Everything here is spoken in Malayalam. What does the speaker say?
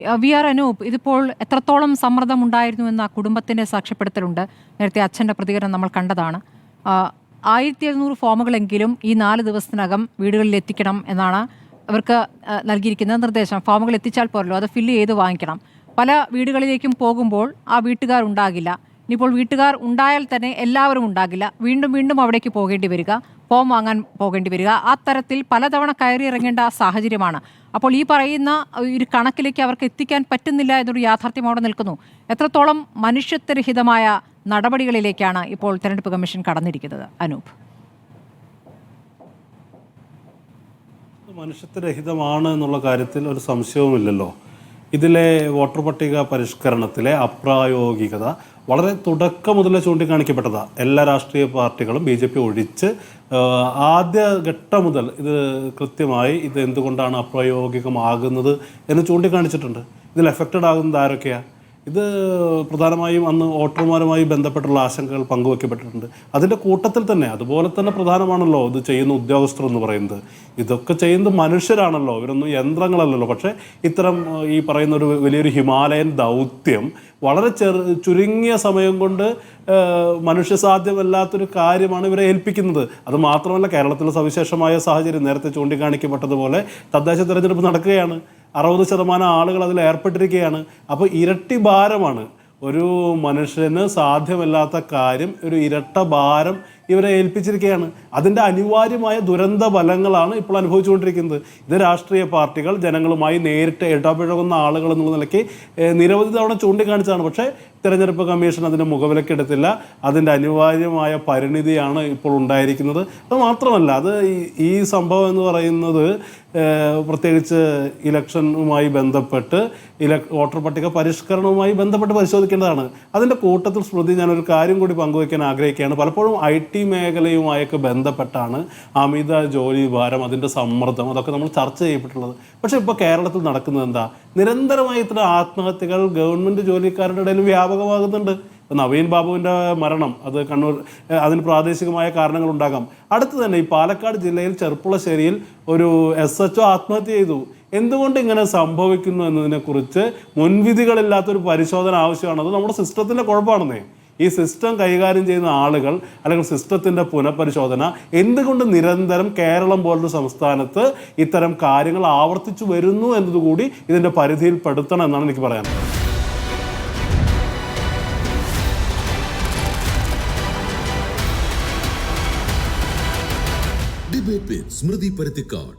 വി ആർ അനൂപ്, ഇതിപ്പോൾ എത്രത്തോളം സമ്മർദ്ദമുണ്ടായിരുന്നുവെന്ന് ആ കുടുംബത്തിൻ്റെ സാക്ഷ്യപ്പെടുത്തലുണ്ട്. നേരത്തെ അച്ഛൻ്റെ പ്രതികരണം നമ്മൾ കണ്ടതാണ്. 1700 ഫോമുകളെങ്കിലും ഈ 4 ദിവസത്തിനകം വീടുകളിൽ എത്തിക്കണം എന്നാണ് അവർക്ക് നൽകിയിരിക്കുന്ന നിർദ്ദേശം. ഫോമുകൾ എത്തിച്ചാൽ പോരല്ലോ, അത് ഫില്ല് ചെയ്ത് വാങ്ങിക്കണം. പല വീടുകളിലേക്കും പോകുമ്പോൾ ആ വീട്ടുകാർ ഉണ്ടാകില്ല. ഇനിയിപ്പോൾ വീട്ടുകാർ ഉണ്ടായാൽ തന്നെ എല്ലാവരും ഉണ്ടാകില്ല. വീണ്ടും വീണ്ടും അവിടേക്ക് പോകേണ്ടി വരിക, ഫോം വാങ്ങാൻ പോകേണ്ടി വരിക. ആ തരത്തിൽ പലതവണ കയറി ഇറങ്ങേണ്ട സാഹചര്യമാണ്. അപ്പോൾ ഈ പറയുന്ന ഒരു കണക്കിലേക്ക് അവർക്ക് എത്തിക്കാൻ പറ്റുന്നില്ല എന്നൊരു യാഥാർത്ഥ്യം അവിടെ നിൽക്കുന്നു. എത്രത്തോളം മനുഷ്യത്വരഹിതമായ നടപടികളിലേക്കാണ് ഇപ്പോൾ തെരഞ്ഞെടുപ്പ് കമ്മീഷൻ കടന്നിരിക്കുന്നത് അനൂപ്? മനുഷ്യത്വരഹിതമാണ് എന്നുള്ള കാര്യത്തിൽ ഒരു സംശയവുമില്ലല്ലോ. ഇതിലെ വോട്ടർ പട്ടിക പരിഷ്കരണത്തിലെ അപ്രായോഗികത വളരെ തുടക്കം മുതലേ ചൂണ്ടിക്കാണിക്കപ്പെട്ടതാണ്. എല്ലാ രാഷ്ട്രീയ പാർട്ടികളും BJP ഒഴിച്ച് ആദ്യ ഘട്ടം മുതൽ ഇത് കൃത്യമായി ഇത് എന്തുകൊണ്ടാണ് അപ്രായോഗികമാകുന്നത് എന്ന് ചൂണ്ടിക്കാണിച്ചിട്ടുണ്ട്. ഇതിൽ എഫക്റ്റഡ് ആകുന്നത് ആരൊക്കെയാണ്? ഇത് പ്രധാനമായും അന്ന് വോട്ടർമാരുമായി ബന്ധപ്പെട്ടുള്ള ആശങ്കകൾ പങ്കുവയ്ക്കപ്പെട്ടിട്ടുണ്ട്. അതിൻ്റെ കൂട്ടത്തിൽ തന്നെ അതുപോലെ തന്നെ പ്രധാനമാണല്ലോ ഇത് ചെയ്യുന്ന ഉദ്യോഗസ്ഥർ എന്ന് പറയുന്നത്. ഇതൊക്കെ ചെയ്യുന്നത് മനുഷ്യരാണല്ലോ, ഇവരൊന്നും യന്ത്രങ്ങളല്ലല്ലോ. പക്ഷേ ഇത്തരം ഈ പറയുന്ന ഒരു വലിയൊരു ഹിമാലയൻ ദൗത്യം വളരെ ചുരുങ്ങിയ സമയം കൊണ്ട് മനുഷ്യസാധ്യമല്ലാത്തൊരു കാര്യമാണ് ഇവരെ ഏൽപ്പിക്കുന്നത്. അത് മാത്രമല്ല, കേരളത്തിലെ സവിശേഷമായ സാഹചര്യം നേരത്തെ ചൂണ്ടിക്കാണിക്കപ്പെട്ടതുപോലെ തദ്ദേശ തെരഞ്ഞെടുപ്പ് നടക്കുകയാണ്. 60% ആളുകൾ അതിൽ ഏർപ്പെട്ടിരിക്കുകയാണ്. അപ്പോൾ ഇരട്ടി ഭാരമാണ്. ഒരു മനുഷ്യന് സാധ്യമല്ലാത്ത കാര്യം ഒരു ഇരട്ട ഭാരം ഇവരെ ഏൽപ്പിച്ചിരിക്കുകയാണ്. അതിൻ്റെ അനിവാര്യമായ ദുരന്ത ഫലങ്ങളാണ് ഇപ്പോൾ അനുഭവിച്ചുകൊണ്ടിരിക്കുന്നത്. ഇത് രാഷ്ട്രീയ പാർട്ടികൾ ജനങ്ങളുമായി നേരിട്ട് ഇടപഴകുന്ന ആളുകൾ എന്നുള്ള നിലയ്ക്ക് നിരവധി തവണ ചൂണ്ടിക്കാണിച്ചതാണ്. പക്ഷേ തിരഞ്ഞെടുപ്പ് കമ്മീഷൻ അതിന് മുഖവിലക്കെടുത്തില്ല. അതിൻ്റെ അനിവാര്യമായ പരിണിതിയാണ് ഇപ്പോൾ ഉണ്ടായിരിക്കുന്നത്. അത് മാത്രമല്ല, അത് ഈ സംഭവം എന്ന് പറയുന്നത് പ്രത്യേകിച്ച് ഇലക്ഷനുമായി ബന്ധപ്പെട്ട് വോട്ടർ പട്ടിക പരിഷ്കരണവുമായി ബന്ധപ്പെട്ട് പരിശോധിക്കേണ്ടതാണ്. അതിൻ്റെ കൂട്ടത്തിൽ സ്മൃതി, ഞാനൊരു കാര്യം കൂടി പങ്കുവയ്ക്കാൻ ആഗ്രഹിക്കുകയാണ്. പലപ്പോഴും IT മേഖലയുമായൊക്കെ ബന്ധപ്പെട്ടാണ് അമിത ജോലി ഭാരം, അതിൻ്റെ സമ്മർദ്ദം, അതൊക്കെ നമ്മൾ ചർച്ച ചെയ്യപ്പെട്ടുള്ളത്. പക്ഷേ ഇപ്പോൾ കേരളത്തിൽ നടക്കുന്നത് എന്താ? നിരന്തരമായി ഇത്തരം ആത്മഹത്യകൾ ഗവൺമെൻറ് ജോലിക്കാരുടെ ഇടയിൽ വ്യാപകമാകുന്നുണ്ട്. നവീൻ ബാബുവിൻ്റെ മരണം, അത് കണ്ണൂർ, അതിന് പ്രാദേശികമായ കാരണങ്ങളുണ്ടാകാം. അടുത്ത് തന്നെ ഈ പാലക്കാട് ജില്ലയിൽ ചെർപ്പുളശ്ശേരിയിൽ ഒരു SHO ആത്മഹത്യ ചെയ്തു. എന്തുകൊണ്ട് ഇങ്ങനെ സംഭവിക്കുന്നു എന്നതിനെക്കുറിച്ച് മുൻവിധികളില്ലാത്തൊരു പരിശോധന ആവശ്യമാണ്. അത് നമ്മുടെ സിസ്റ്റത്തിൻ്റെ കുഴപ്പമാണെന്നേ. ഈ സിസ്റ്റം കൈകാര്യം ചെയ്യുന്ന ആളുകൾ അല്ലെങ്കിൽ സിസ്റ്റത്തിൻ്റെ പുനഃപരിശോധന എന്തുകൊണ്ട് നിരന്തരം കേരളം പോലൊരു സംസ്ഥാനത്ത് ഇത്തരം കാര്യങ്ങൾ ആവർത്തിച്ചു വരുന്നു എന്നതുകൂടി ഇതിൻ്റെ പരിധിയിൽ പെടുത്തണം എന്നാണ് എനിക്ക് പറയാനുള്ളത്. ഡിബേറ്റ് വിത്ത് സ്മൃതി പരുത്തിക്കാട്.